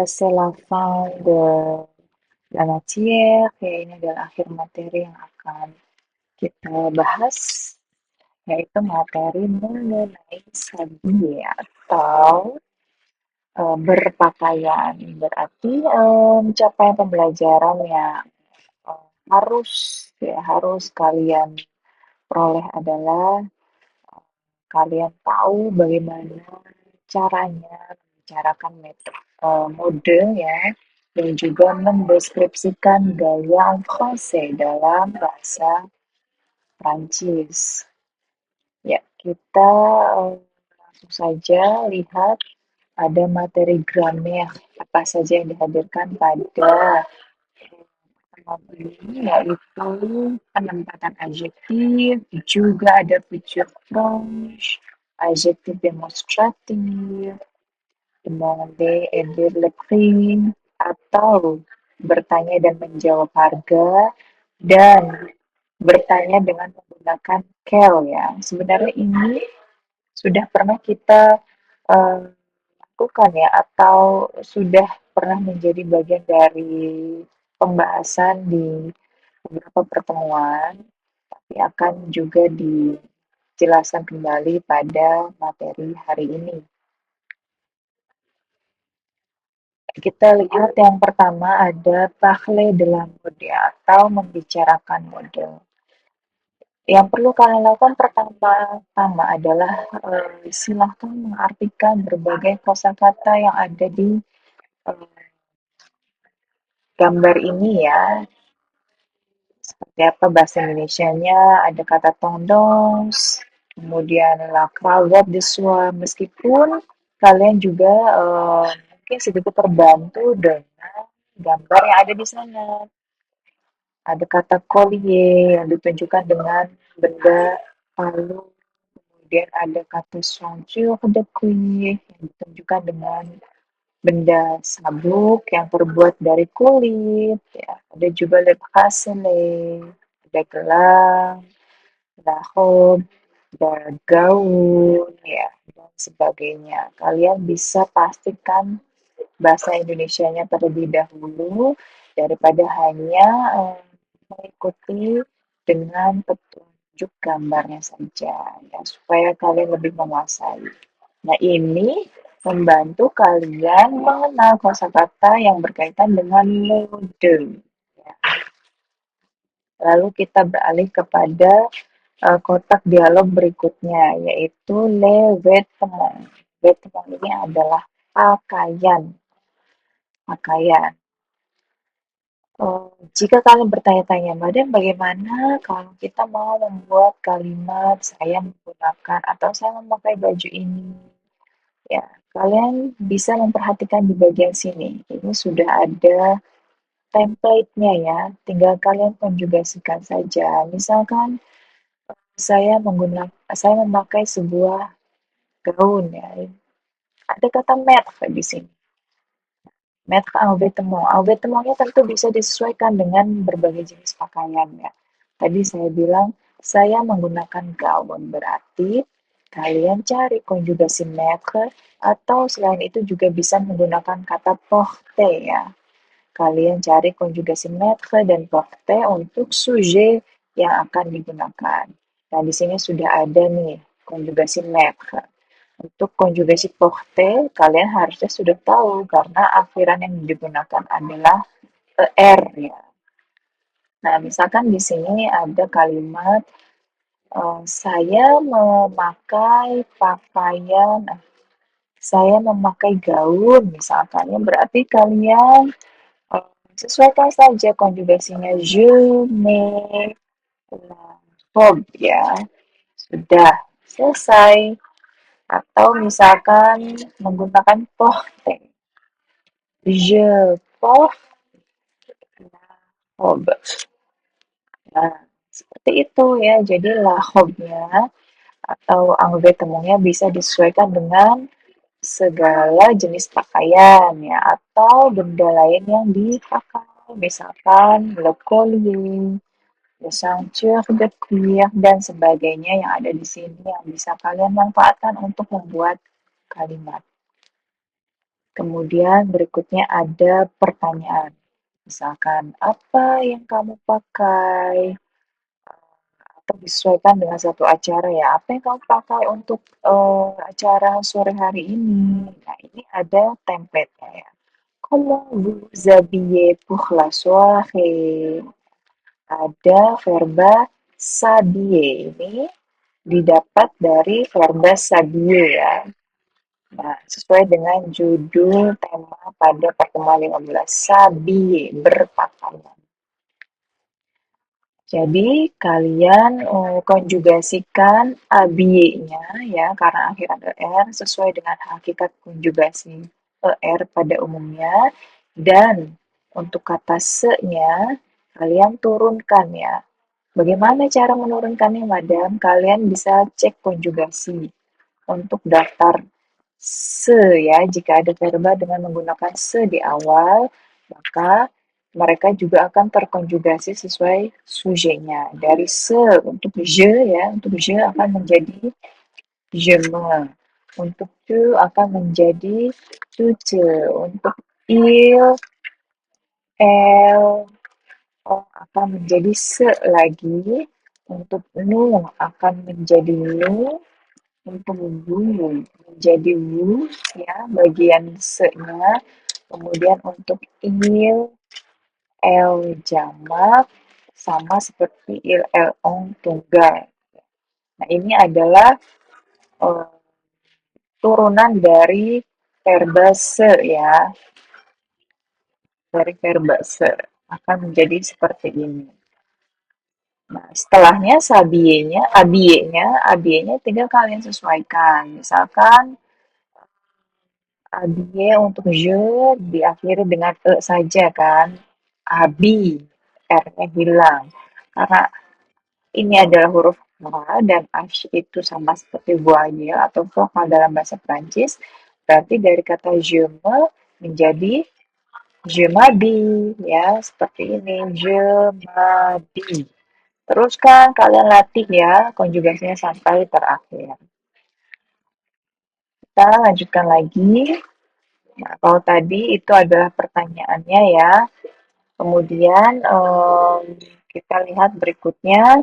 c'est la fin de la matière, ya ini adalah akhir materi yang akan kita bahas, yaitu materi mengenai sabi atau berpakaian. Berarti capaian pembelajaran yang harus harus kalian peroleh adalah kalian tahu bagaimana caranya membicarakan mode ya, dan juga mendeskripsikan gaya en français dalam bahasa Prancis. Ya, kita langsung saja lihat ada materi grammar apa saja yang dihadirkan pada pertemuan ini, yaitu penempatan adjektif, juga ada future proche, adjektif demonstratif, demander et dire le prix, atau bertanya dan menjawab harga, dan bertanya dengan menggunakan quel ya. Sebenarnya ini sudah pernah kita lakukan ya, atau sudah pernah menjadi bagian dari pembahasan di beberapa pertemuan, tapi akan juga dijelaskan kembali pada materi hari ini. Kita lihat yang pertama ada parler de la mode atau membicarakan mode. Yang perlu kalian lakukan pertama-tama adalah silahkan mengartikan berbagai kosakata yang ada di eh, gambar ini ya. Seperti apa bahasa Indonesianya, ada kata tendance, kemudian la cravate de soie, meskipun kalian juga mungkin sedikit terbantu dengan gambar yang ada di sana. Ada kata collier yang ditunjukkan dengan benda palu, kemudian ada kata ceinture de cuir yang ditunjukkan dengan benda sabuk yang terbuat dari kulit, ya. Ada juga le bracelet, ada gelang, la robe, ada gaun, ya, dan sebagainya. Kalian bisa pastikan bahasa Indonesianya terlebih dahulu daripada hanya mengikuti dengan petunjuk gambarnya saja, ya, supaya kalian lebih menguasai. Nah, ini membantu kalian mengenal kosakata yang berkaitan dengan mode. Ya. Lalu kita beralih kepada kotak dialog berikutnya, yaitu le vêtements. Vêtements ini adalah pakaian. Pakaian. Jika kalian bertanya-tanya, Madam, bagaimana kalau kita mau membuat kalimat saya menggunakan atau saya memakai baju ini? Ya, kalian bisa memperhatikan di bagian sini. Ini sudah ada template-nya ya, tinggal kalian konjugasikan saja. Misalkan saya memakai sebuah gaun ya. Ada kata mettre di sini. Mettre en vêtement. En vêtement-nya tentu bisa disesuaikan dengan berbagai jenis pakaian ya. Tadi saya bilang saya menggunakan gaun, berarti kalian cari konjugasi mettre, atau selain itu juga bisa menggunakan kata porter ya. Kalian cari konjugasi mettre dan porter untuk sujet yang akan digunakan. Nah, di sini sudah ada nih konjugasi mettre. Untuk konjugasi porter, kalian harusnya sudah tahu karena akhiran yang digunakan adalah er ya. Nah, misalkan di sini ada kalimat saya memakai pakaian, saya memakai gaun misalkan ya, berarti kalian sesuaikan saja konjugasinya je mets la robe ya. Sudah selesai. Atau misalkan menggunakan porter. Je porte la robe. Nah, seperti itu ya. Jadi la robe-nya atau engvêtement-nya bisa disesuaikan dengan segala jenis pakaian ya, atau benda lain yang dipakai. Misalkan le collier, le ceinture de cuir, dan sebagainya yang ada di sini yang bisa kalian manfaatkan untuk membuat kalimat. Kemudian berikutnya ada pertanyaan. Misalkan, apa yang kamu pakai? Atau disesuaikan dengan satu acara ya. Apa yang kamu pakai untuk acara sore hari ini? Nah, ini ada template-nya ya. Comment vous habillez pour la soirée? Ada verba s'habiller. Ini didapat dari verba s'habiller ya. Nah, sesuai dengan judul tema pada pertemuan 15, s'habiller, berpakaian. Jadi kalian konjugasikan habiller-nya ya karena akhir ada R sesuai dengan hakikat konjugasi ER pada umumnya dan untuk kata se-nya kalian turunkan ya. Bagaimana cara menurunkannya, Madam? Kalian bisa cek konjugasi untuk daftar se ya. Jika ada verba dengan menggunakan se di awal, maka mereka juga akan terkonjugasi sesuai subjeknya. Dari se untuk je ya, untuk je akan menjadi je me. Untuk tu akan menjadi tu ce. Untuk il, el, o akan menjadi se lagi. Untuk nu akan menjadi nu. Untuk wu menjadi wu ya, bagian se-nya. Kemudian untuk il, el jamak sama seperti il, el, ong tunggal. Nah, ini adalah uh, turunan dari verba se ya, dari verba se akan menjadi seperti ini. Nah, setelahnya sabienya, abienya tinggal kalian sesuaikan. Misalkan Abie untuk je diakhiri dengan e saja kan. Abi, R-nya hilang. Karena ini adalah huruf H dan H itu sama seperti voyelle atau vokal dalam bahasa Prancis. Berarti dari kata je me menjadi je m'habille ya, seperti ini. Je m'habille. Teruskan kalian latih ya konjugasinya sampai terakhir. Kita lanjutkan lagi. Nah, kalau tadi itu adalah pertanyaannya ya. Kemudian kita lihat berikutnya,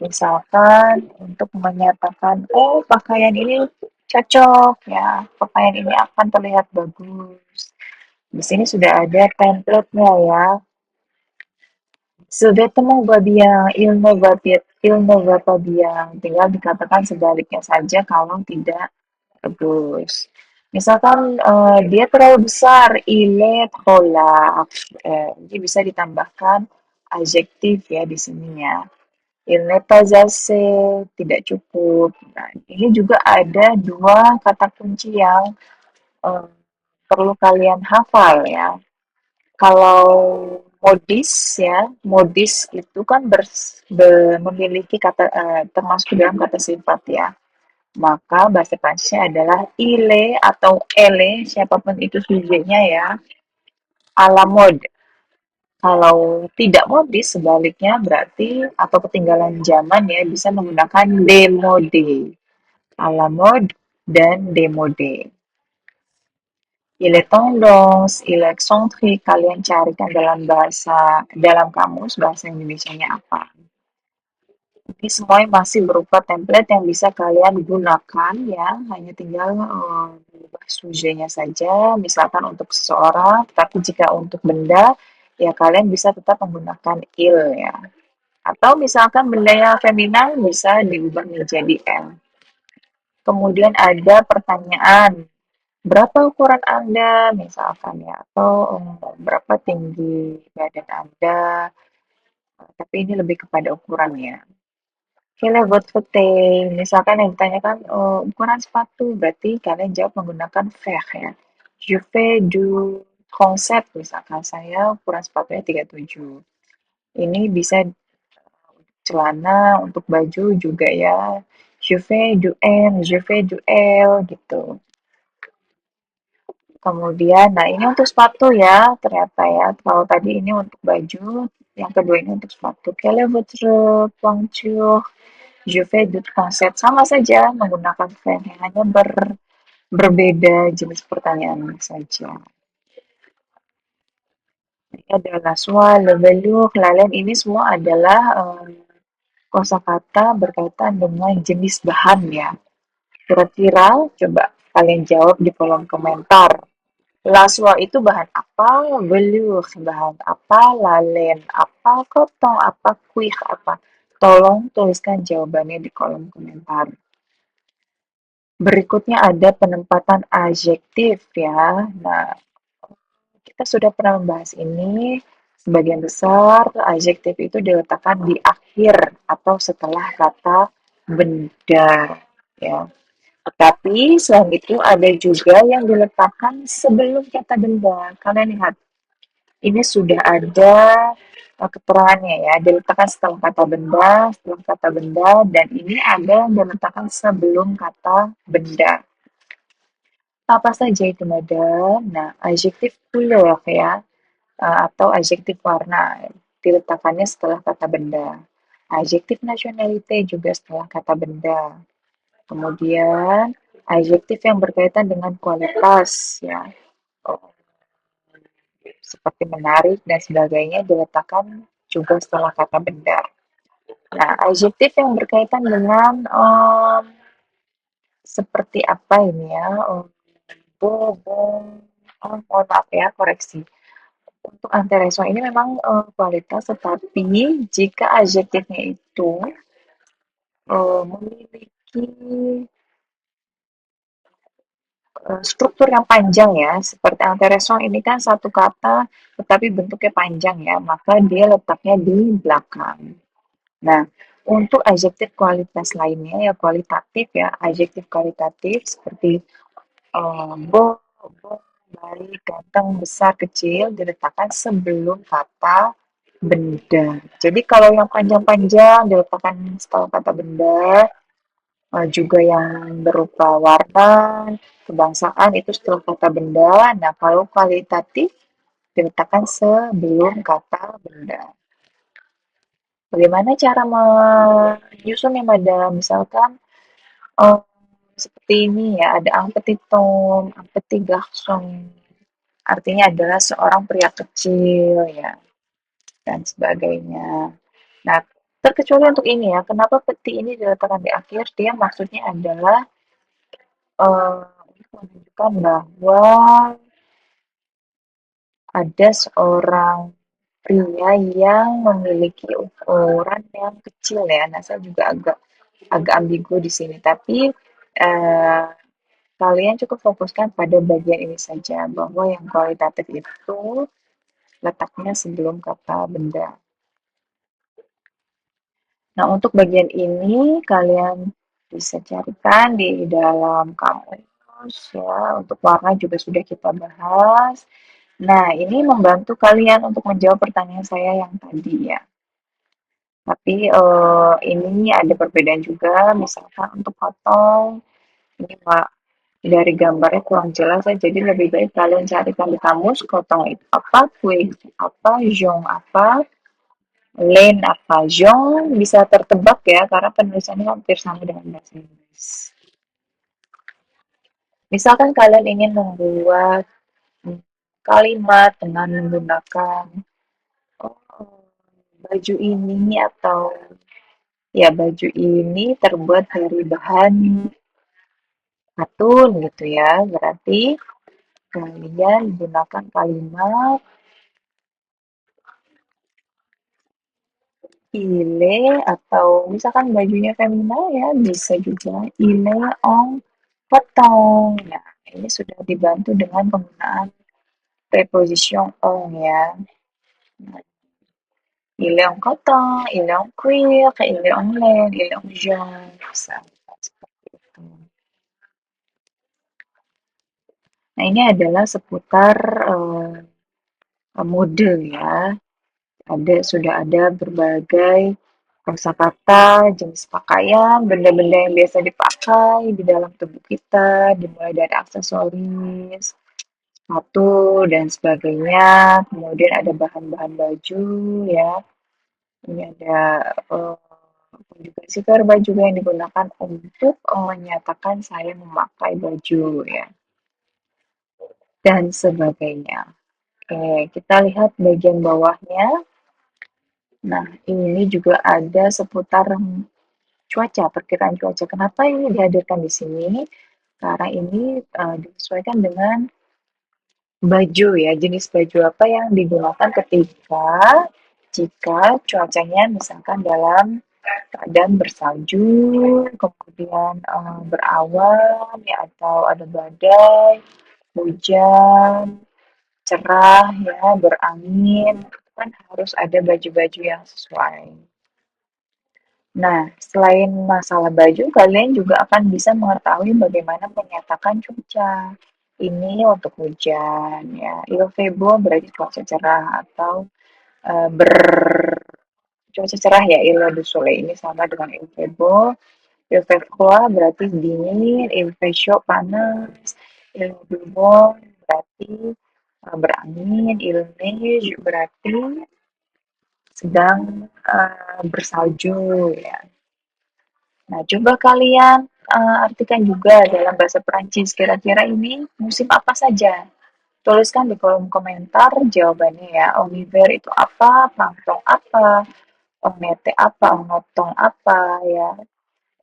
misalkan untuk menyatakan, oh pakaian ini cocok ya, pakaian ini akan terlihat bagus. Di sini sudah ada template-nya ya. Ce vêtement va bien, il ne va pas bien. Tinggal dikatakan sebaliknya saja kalau tidak bagus. Misalkan dia terlalu besar, il est trop large. Ini bisa ditambahkan adjektif ya di sini ya. Il n'est pas assez, tidak cukup. Nah, ini juga ada dua kata kunci yang eh, perlu kalian hafal ya. Kalau modis ya, modis itu kan memiliki kata termasuk dalam kata sifat ya. Maka bahasa Prancisnya adalah ile atau ele, siapapun itu subjeknya ya, ala mode. Kalau tidak modis, sebaliknya berarti atau ketinggalan zaman ya, bisa menggunakan demode. Ala mode dan demode. Il est tendance, il est excentrique, kalian carikan dalam kamus bahasa Indonesianya apa. Ini semuanya masih berupa template yang bisa kalian gunakan ya, hanya tinggal mengubah subjeknya saja, misalkan untuk seseorang, tapi jika untuk benda, ya kalian bisa tetap menggunakan il ya. Atau misalkan benda yang feminan bisa diubah menjadi l. Kemudian ada pertanyaan, berapa ukuran Anda misalkan ya, atau berapa tinggi badan Anda, tapi ini lebih kepada ukuran ya. Quelle est votre taille? Misalkan yang ditanyakan ukuran sepatu, berarti kalian jawab menggunakan faire ya. Je fais du 37, misalkan saya ukuran sepatunya 37. Ini bisa celana, untuk baju juga ya. Je fais du M, je fais du L gitu. Kemudian, nah ini untuk sepatu ya, ternyata ya. Kalau tadi ini untuk baju, yang kedua ini untuk sepatu. Quelle est votre pointure? Je fais du transit, sama saja menggunakan verb yang hanya berbeda jenis pertanyaan saja. Ini adalah soal, leveluk, lalen ini semua adalah kosakata berkaitan dengan jenis bahan ya. Kira-kira coba kalian jawab di kolom komentar. Laswa itu bahan apa? Velour bahan apa? Lalen apa? Kotong apa? Kuih apa? Tolong tuliskan jawabannya di kolom komentar. Berikutnya ada penempatan adjektif ya. Nah, kita sudah pernah membahas ini. Sebagian besar adjektif itu diletakkan di akhir atau setelah kata benda ya. Tetapi selain itu ada juga yang diletakkan sebelum kata benda. Kalian lihat, ini sudah ada keterangannya ya, diletakkan setelah kata benda, dan ini ada yang diletakkan sebelum kata benda. Apa saja itu, madam? Nah, adjektif couleur ya, atau adjektif warna, diletakkannya setelah kata benda. Adjektif nationalité juga setelah kata benda. Kemudian, adjektif yang berkaitan dengan kualitas ya, oh, seperti menarik dan sebagainya diletakkan juga setelah kata benda. Nah, adjektif yang berkaitan dengan seperti apa ini ya? Bobo, mohon maaf ya, koreksi. Untuk antereso ini memang kualitas, tetapi jika adjektifnya itu memiliki struktur yang panjang ya, seperti antereson ini kan satu kata tetapi bentuknya panjang ya, maka dia letaknya di belakang. Nah, untuk adjektif kualitas lainnya ya kualitatif ya, adjektif kualitatif seperti bo, bo, baik, ganteng, besar, kecil diletakkan sebelum kata benda. Jadi kalau yang panjang-panjang diletakkan setelah kata benda, juga yang berupa warna, kebangsaan itu setelah kata benda. Nah, kalau kualitatif diletakkan sebelum kata benda. Bagaimana cara menyusunnya, Madam? Misalkan eh, seperti ini ya, ada un petit homme, un petit garçon. Artinya adalah seorang pria kecil ya, dan sebagainya. Nah, terkecuali untuk ini ya, kenapa peti ini diletakkan di akhir? Dia maksudnya adalah untuk menunjukkan bahwa ada seorang pria yang memiliki ukuran yang kecil ya. Nah, saya juga agak agak ambigu di sini, tapi eh, kalian cukup fokuskan pada bagian ini saja, bahwa yang kualitatif itu letaknya sebelum kata benda. Nah, untuk bagian ini kalian bisa carikan di dalam kamus ya. Untuk warna juga sudah kita bahas. Nah, ini membantu kalian untuk menjawab pertanyaan saya yang tadi ya. Tapi ini ada perbedaan juga, misalkan untuk potong, ini Pak, dari gambarnya kurang jelas ya, jadi lebih baik kalian carikan di kamus, potong itu apa, kue apa, jong apa, lane apa. Jong bisa tertebak ya, karena penulisannya hampir sama dengan bahasa Inggris. Misalkan kalian ingin membuat kalimat dengan menggunakan oh, baju ini atau ya baju ini terbuat dari bahan katun gitu ya. Berarti kalian gunakan kalimat ile atau misalkan bajunya femina ya bisa juga ile on potong. Nah, ini sudah dibantu dengan penggunaan preposition on ya. Nah, il est en coton, il est en cuir, il est en laine, il est en jaune. Seperti itu. Nah, ini adalah seputar mode ya. Sudah ada berbagai kosakata, jenis pakaian, benda-benda yang biasa dipakai di dalam tubuh kita, dimulai dari aksesoris, sepatu, dan sebagainya. Kemudian ada bahan-bahan baju ya. Ini ada juga stiker baju yang digunakan untuk menyatakan saya memakai baju ya dan sebagainya. Oke, kita lihat bagian bawahnya. Nah, ini juga ada seputar cuaca, perkiraan cuaca. Kenapa ini dihadirkan di sini? Karena ini disesuaikan dengan baju ya, jenis baju apa yang digunakan ketika jika cuacanya misalkan dalam keadaan bersalju, kemudian berawan ya atau ada badai, hujan, cerah ya, berangin, kan harus ada baju-baju yang sesuai. Nah, selain masalah baju, kalian juga akan bisa mengetahui bagaimana menyatakan cuaca. Ini untuk hujan ya. Il febo berarti cuaca cerah atau ber cuaca cerah ya. Il du soleil ini sama dengan il febo. Il fait froid berarti dingin, il fait chaud panas, il du vent berarti berangin, il neige berarti sedang bersalju ya. Nah, coba kalian artikan juga dalam bahasa Perancis kira-kira ini musim apa saja. Tuliskan di kolom komentar jawabannya ya. Oliver itu apa, plankton apa, omete apa, onotong apa ya.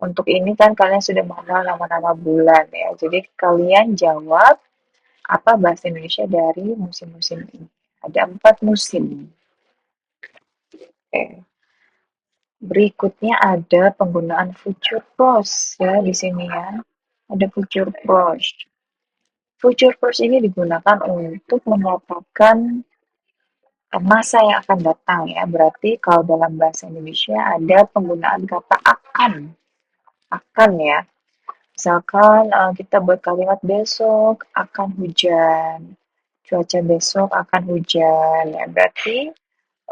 Untuk ini kan kalian sudah mengenal nama-nama bulan ya. Jadi kalian jawab apa bahasa Indonesia dari musim-musim ini. Ada 4 musim. Oke. Berikutnya ada penggunaan future pros ya di sini ya. Ada future pros. Future pros ini digunakan untuk menyatakan masa yang akan datang ya. Berarti kalau dalam bahasa Indonesia ada penggunaan kata akan. Akan ya. Misalkan kita buat kalimat besok akan hujan. Cuaca besok akan hujan ya. Berarti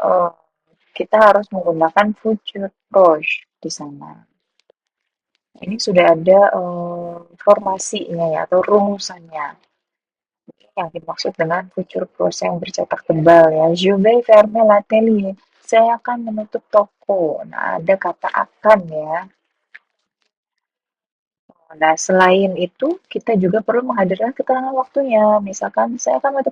uh, kita harus menggunakan future pros di sana. Ini sudah ada formasinya ya atau rumusannya. Yang dimaksud dengan future proof yang bercetak tebal ya. Je vais fermer l'atelier. Saya akan menutup toko. Nah, ada kata akan ya. Nah, selain itu, kita juga perlu menghadirkan keterangan waktunya. Misalkan, saya akan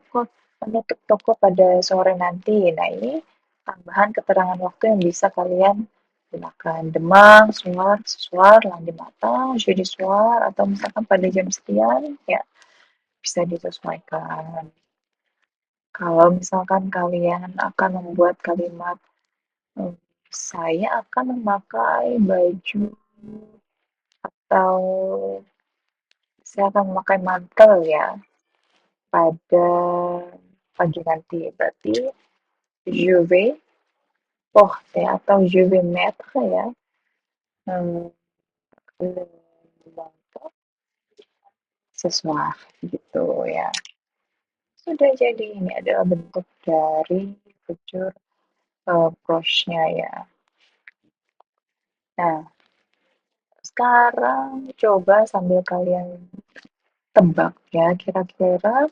menutup toko pada sore nanti. Nah, ini tambahan keterangan waktu yang bisa kalian gunakan. Demang, soir, soir, lundi matin, jeudi soir, atau misalkan pada jam sekian, ya bisa disesuaikan. Kalau misalkan kalian akan membuat kalimat, saya akan memakai baju atau saya akan memakai mantel ya pada pagi nanti. Berarti je vais porter atau je vais mettre ya le manteau ce soir gitu ya. Sudah jadi ini adalah bentuk dari future prosnya ya. Nah, sekarang coba sambil kalian tebak ya kira-kira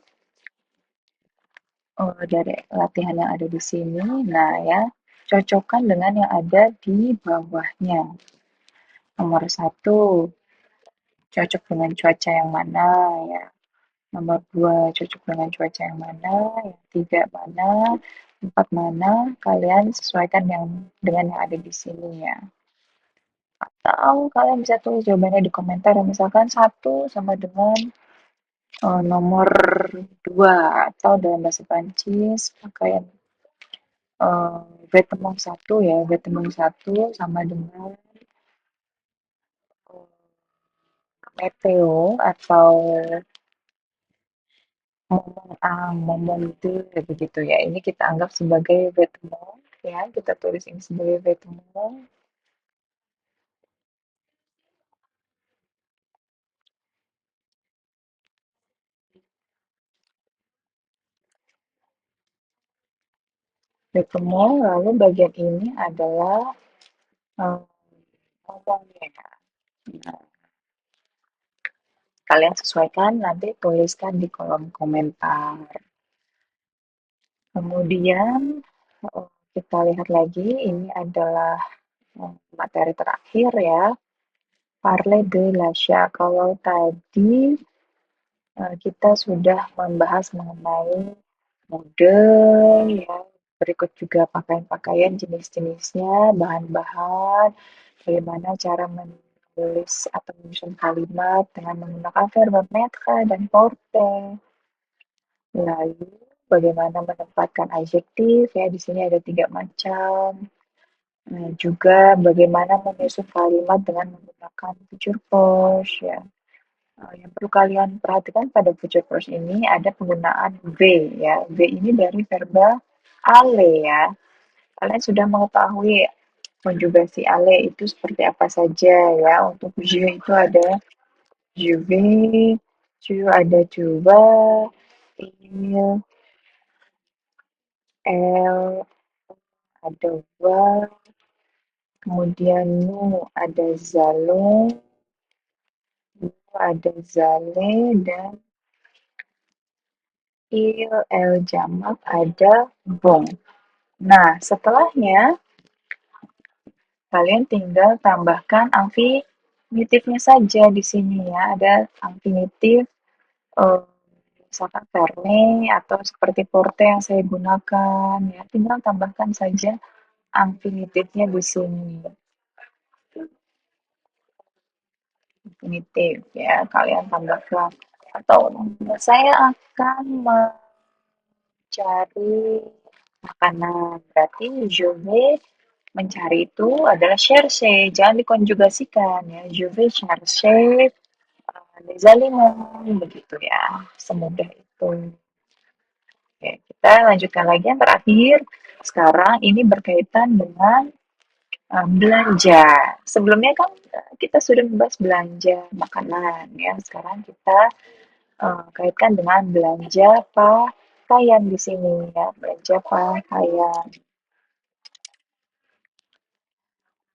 dari latihan yang ada di sini. Nah ya, cocokkan dengan yang ada di bawahnya. Nomor satu, cocok dengan cuaca yang mana ya. Nomor dua, cocok dengan cuaca yang mana. Yang tiga mana. Empat mana. Kalian sesuaikan yang dengan yang ada di sini ya. Atau kalian bisa tulis jawabannya di komentar. Misalkan satu sama dengan nomor dua atau dalam bahasa Prancis pakaian vêtement satu ya, vêtement satu sama dengan meteo atau momong ang, momong de, begitu ya. Ini kita anggap sebagai vêtement ya, kita tulis ini sebagai vêtement. Vêtement, lalu bagian ini adalah momongnya. Nah, kalian sesuaikan, nanti tuliskan di kolom komentar. Kemudian kita lihat lagi, ini adalah Materi terakhir ya, parler de l'achat. Kalau tadi kita sudah membahas mengenai mode ya, berikut juga pakaian-pakaian jenis-jenisnya, bahan-bahan, bagaimana cara menulis atau menyusun kalimat dengan menggunakan verb être dan porter. Lalu bagaimana menempatkan adjektif ya, di sini ada 3 macam. Nah, juga bagaimana menyusun kalimat dengan menggunakan future force ya. Yang perlu kalian perhatikan pada future force ini ada penggunaan V ya. V ini dari verba ale ya. Kalian sudah mengetahui konjugasi ale itu seperti apa saja ya. Untuk je itu ada je vais, tu ada tu vas, il, elle, ada va, kemudian nous ada zallons, nous ada zale, dan il, elle jamak ada vont. Nah, setelahnya kalian tinggal tambahkan infinitifnya saja di sini ya. Ada infinitif eh, misalkan carne atau seperti porte yang saya gunakan ya. Tinggal tambahkan saja infinitifnya di sini. Infinitif ya, kalian tambahkan. Atau saya akan mencari makanan. Berarti je vais mencari itu adalah chercher, jangan dikonjugasikan ya. Je vais chercher les aliments, begitu ya. Semudah itu. Oke, kita lanjutkan lagi yang terakhir. Sekarang ini berkaitan dengan belanja. Sebelumnya kan kita sudah membahas belanja makanan ya. Sekarang kita kaitkan dengan belanja pakaian di sini ya. Belanja pakaian.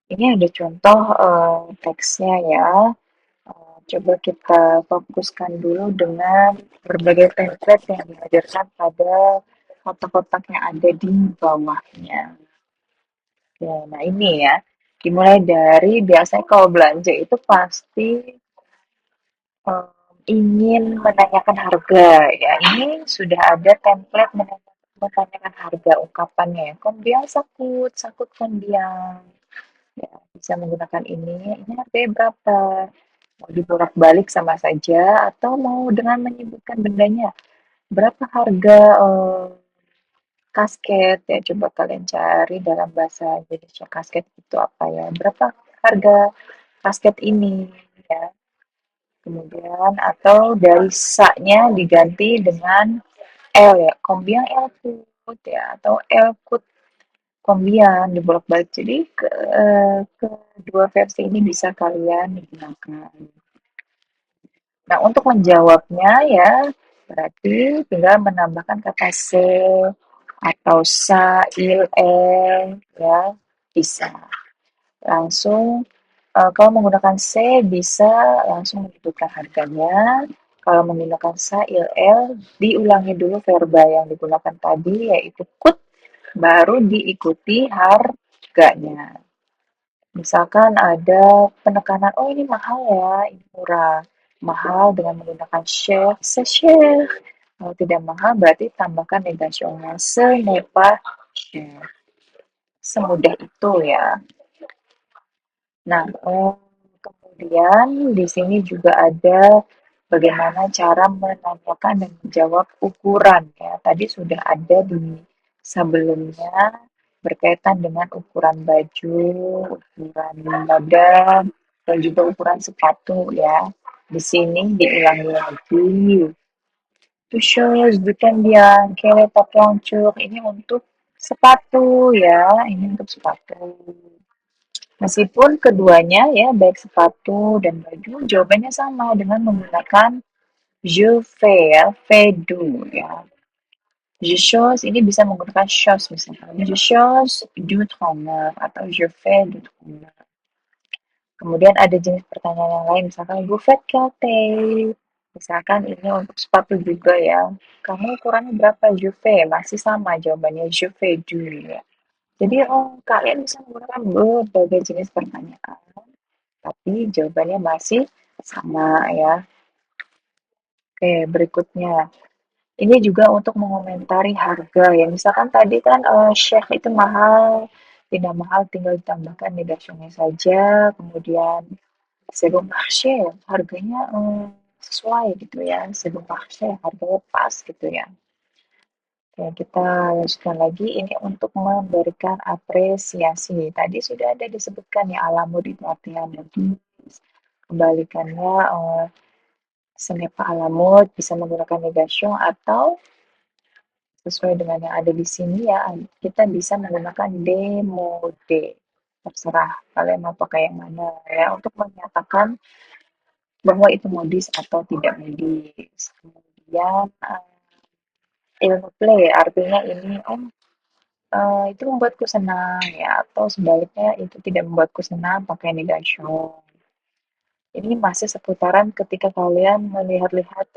Ini ada contoh teksnya ya. Coba kita fokuskan dulu dengan berbagai template yang dihadirkan pada kotak-kotak yang ada di bawahnya. Ya, nah ini ya, dimulai dari biasanya kalau belanja itu pasti ingin menanyakan harga ya. Ini sudah ada template menanyakan harga ungkapannya ya. Kombiang sakut, sakut kombiang. Ya, bisa menggunakan ini harganya berapa? Mau dibolak-balik sama saja atau mau dengan menyebutkan bendanya? Berapa harga kasket ya? Coba kalian cari dalam bahasa Indonesia kasket itu apa ya? Berapa harga kasket ini ya? Kemudian atau dari sa-nya diganti dengan L ya, combien L coûte ya atau L coûte combien dibolak-balik. Jadi kedua versi ini bisa kalian gunakan. Nah, untuk menjawabnya ya, berarti tinggal menambahkan kata se atau sa, il, ya, bisa. Langsung, kalau menggunakan se bisa langsung menyebutkan harganya. Kalau menggunakan sa, il, diulangi dulu verba yang digunakan tadi, yaitu kut, baru diikuti harganya. Misalkan ada penekanan, oh ini mahal ya, ini murah. Mahal dengan menggunakan cher, c'est cher. Kalau tidak mahal berarti tambahkan negasional, ce n'est pas cher. Semudah itu ya. Nah, kemudian di sini juga ada bagaimana cara menanyakan dan menjawab ukuran ya. Tadi sudah ada di sebelumnya berkaitan dengan ukuran baju, ukuran badan, dan juga ukuran sepatu ya. Di sini diulangi lagi. Two shoes, bukan dia, kelet pointure. Ini untuk sepatu ya, ini untuk sepatu. Meskipun keduanya ya, baik sepatu dan baju, jawabannya sama dengan menggunakan je fais ya, fais do ya. Je chose ini bisa menggunakan chose misalnya. Je chose du toner atau je fais du toner. Kemudian ada jenis pertanyaan yang lain, misalkan vous faites quelle taille? Misalkan ini untuk sepatu juga ya. Kamu ukurannya berapa? Je fais, masih sama jawabannya je fais du ya. Jadi, kalian bisa menggunakan berbagai jenis pertanyaan, tapi jawabannya masih sama ya. Oke, berikutnya. Ini juga untuk mengomentari harga ya. Misalkan tadi kan Sheikh itu mahal, tidak mahal tinggal ditambahkan negasionnya saja. Kemudian sebelum harganya sesuai gitu ya. Sebelum harganya pas gitu ya. Oke, kita lanjutkan lagi. Ini untuk memberikan apresiasi. Tadi sudah ada disebutkan ya alamud itu artinya modis. Kembalikannya senepa alamud bisa menggunakan negation atau sesuai dengan yang ada di sini ya, kita bisa menggunakan demode. Terserah kalian mau pakai yang mana ya untuk menyatakan bahwa itu modis atau tidak modis. Kemudian ilmu play artinya ini itu membuatku senang ya atau sebaliknya itu tidak membuatku senang pakai negation. Ini masih seputaran ketika kalian melihat-lihat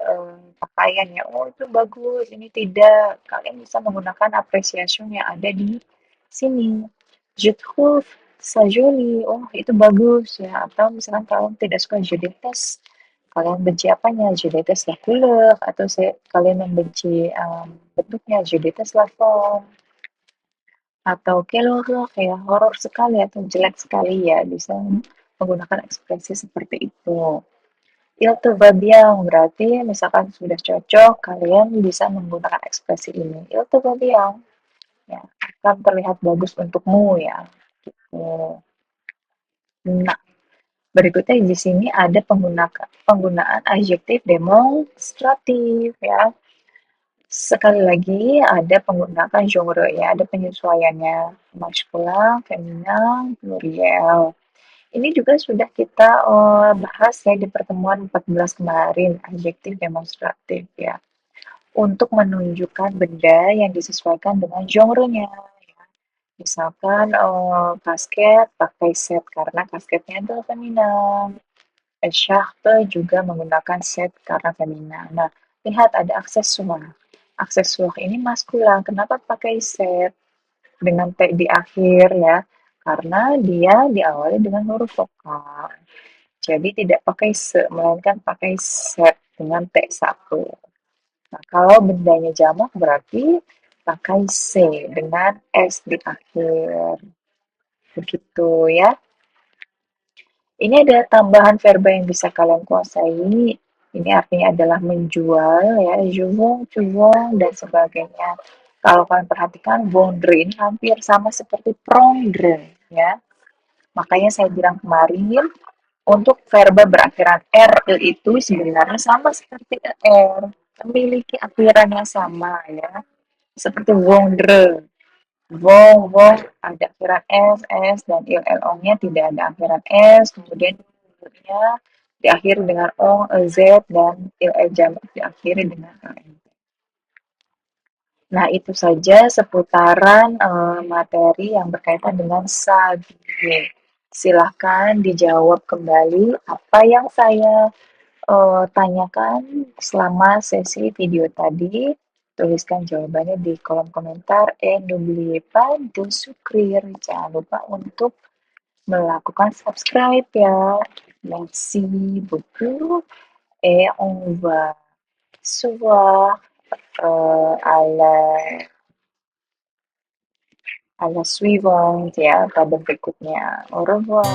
pakaian ya, oh itu bagus, ini tidak. Kalian bisa menggunakan appreciation yang ada di sini. Je trouve ça joli, oh itu bagus ya. Atau misalkan kalian tidak suka je déteste, kalian benci apanya? Je déteste la couleur. Atau kalian membenci bentuknya, je déteste la forme. Atau quelle horreur ya, horor sekali atau jelek sekali ya. Bisa menggunakan ekspresi seperti itu. Il te va bien, berarti misalkan sudah cocok, kalian bisa menggunakan ekspresi ini. Il te va bien, ya, akan terlihat bagus untukmu ya. Gitu. Nah, berikutnya di sini ada penggunaan adjektif demonstratif ya. Sekali lagi ada penggunaan genre ya, ada penyesuaiannya. Maskulin, feminin, pluriel. Ini juga sudah kita bahas ya di pertemuan 14 kemarin, adjektif demonstratif ya. Untuk menunjukkan benda yang disesuaikan dengan genrenya. Misalkan kasket pakai set karena kasketnya itu feminin. Sharp juga menggunakan set karena feminin. Nah, lihat ada aksesuar. Aksesuar ini maskulin. Kenapa pakai set dengan T di akhir ya? Karena dia diawali dengan huruf vokal. Jadi tidak pakai se, melainkan pakai set dengan T1. Nah, kalau bendanya jamak berarti pakai C dengan S di akhir. Begitu ya. Ini ada tambahan verba yang bisa kalian kuasai. Ini artinya adalah menjual ya, juvong, cuvong, dan sebagainya. Kalau kalian perhatikan, vendre ini hampir sama seperti prendre ya. Makanya saya bilang kemarin, untuk verba berakhiran R itu sebenarnya sama seperti R, memiliki akhiran yang sama ya. Seperti vendre, vong, vong ada akhiran S, S dan ILLO-nya tidak ada akhiran S, kemudian nya diakhiri dengan O, Z dan IL jamak diakhiri dengan AN. Nah, itu saja seputaran materi yang berkaitan dengan subjek. Silahkan dijawab kembali apa yang saya tanyakan selama sesi video tadi. Tuliskan jawabannya di kolom komentar. N'oubliez pas de souscrire. Jangan lupa untuk melakukan subscribe ya. Merci beaucoup. Et on va se voir à la suivante ya pada berikutnya. Au revoir.